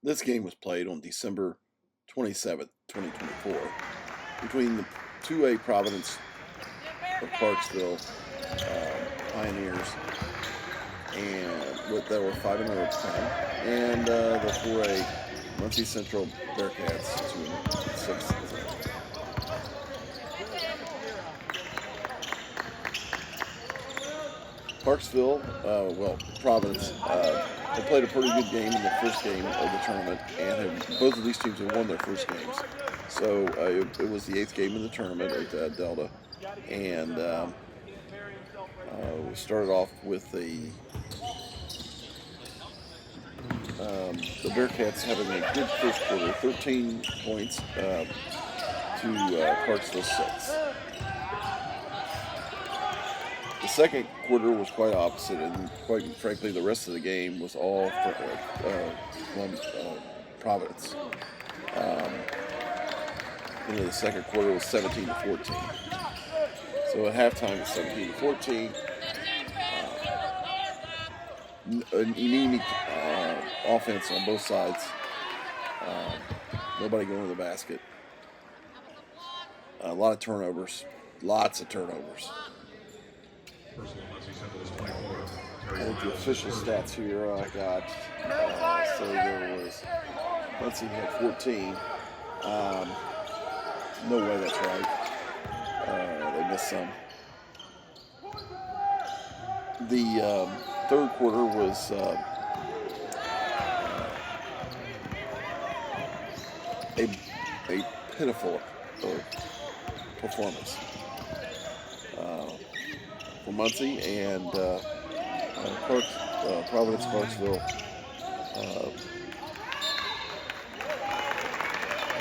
This game was played on December 27th, 2024, between the 2A Providence of Clarksville Pioneers and that were 5-0 at the time, and the 4A Muncie Central Bearcats 2-6. Clarksville, Providence, they played a pretty good game in the first game of the tournament, and both of these teams have won their first games. So it was the 8th game in the tournament at Delta, and we started off with the Bearcats having a good first quarter, 13 points to Clarksville 6. The second quarter was quite opposite, and quite frankly, the rest of the game was all Providence. The second quarter was 17-14. So at halftime, it's 17-14. Anemic offense on both sides. Nobody going to the basket. A lot of turnovers. Lots of turnovers. I think the official stats here I got, so there was, Muncie had 14. No way that's right. They missed some. The third quarter was a pitiful performance for Muncie, and Providence Clarksville.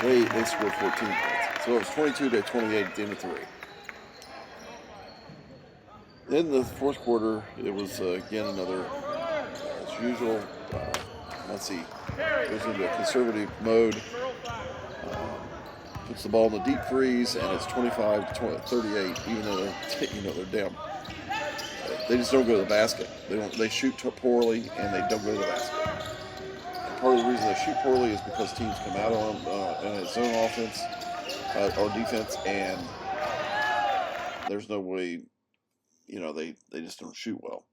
They scored 14 points. So it was 22-28 at the end of 3. Then the fourth quarter, it was again another, as usual, Muncie goes into a conservative mode, puts the ball in the deep freeze, and it's 25-38, even though they're down. They just don't go to the basket. They shoot poorly, and they don't go to the basket. And part of the reason they shoot poorly is because teams come out on in a zone offense or defense, and there's no way, they just don't shoot well.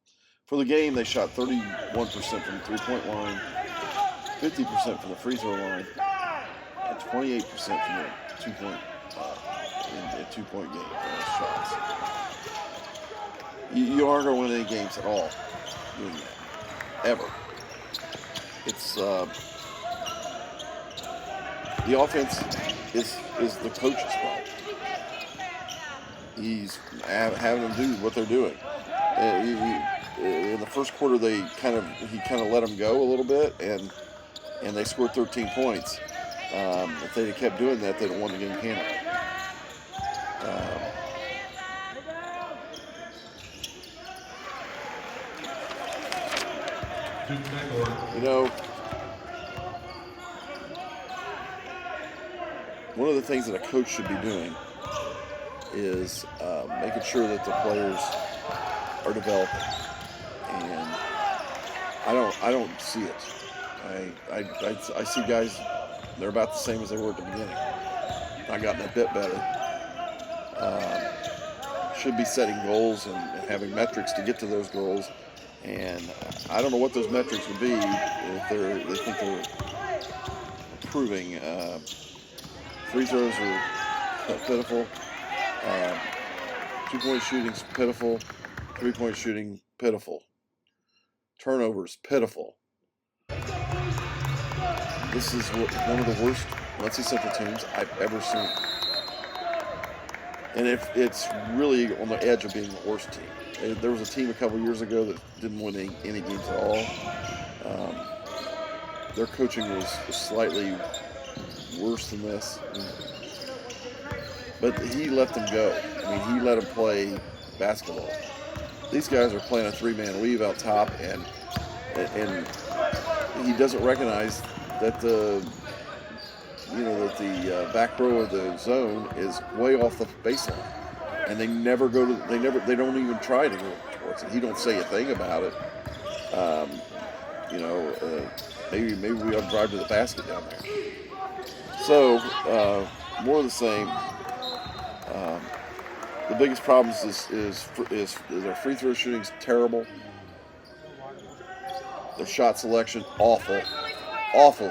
For the game, they shot 31% from the three-point line, 50% from the free throw line, and 28% from the two-point game shots. You aren't going to win any games at all doing that, ever. It's the offense is the coach's problem. He's having them do what they're doing. In the first quarter, he kind of let them go a little bit, and they scored 13 points. If they'd have kept doing that, they'd have won the game handily. One of the things that a coach should be doing is making sure that the players are developing, and I don't see it. I see guys, they're about the same as they were at the beginning. I've gotten a bit better. Should be setting goals and having metrics to get to those goals. And I don't know what those metrics would be if they think they're improving. Free throws are pitiful. 2-point shooting's pitiful. 3-point shooting, pitiful. Turnovers, pitiful. This is one of the worst Muncie Central teams I've ever seen. And it's really on the edge of being the worst team. There was a team a couple years ago that didn't win any games at all. Their coaching was slightly worse than this. But he let them go. He let them play basketball. These guys are playing a 3-man weave out top, and he doesn't recognize that the back row of the zone is way off the baseline, and they don't even try to go towards it. He don't say a thing about it. maybe we ought to drive to the basket down there. So more of the same. The biggest problems is their free throw shooting is terrible. Their shot selection, awful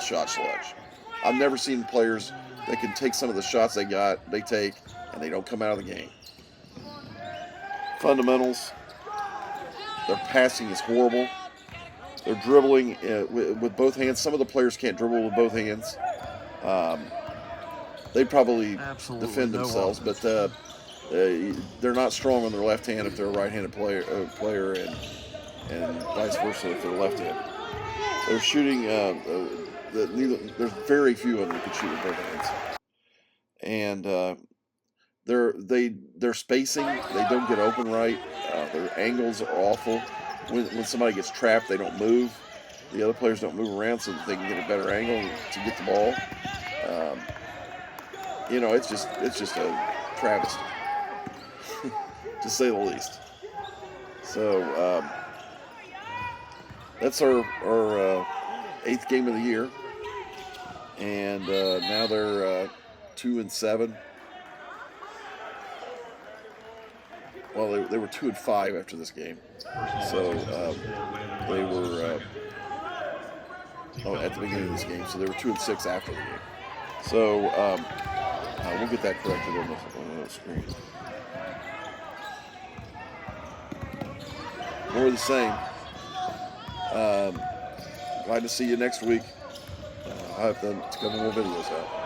shot selection. I've never seen players that can take some of the shots they take, and they don't come out of the game. Fundamentals, their passing is horrible. They're dribbling with both hands. Some of the players can't dribble with both hands. They probably defend themselves, but they're not strong on their left hand if they're a right-handed player, and vice versa if they're left-handed. They're shooting. There's very few of them who can shoot with both hands, and their spacing, they don't get open right. Their angles are awful. When somebody gets trapped, they don't move. The other players don't move around so that they can get a better angle to get the ball. It's just a travesty, to say the least. So that's our 8th game of the year, and now they're 2-7. Well, they were 2-5 after this game, so they were at the beginning of this game. So they were 2-6 after the game. So we'll get that corrected on the screen. More of the same. Glad to see you next week. I have to come more videos out.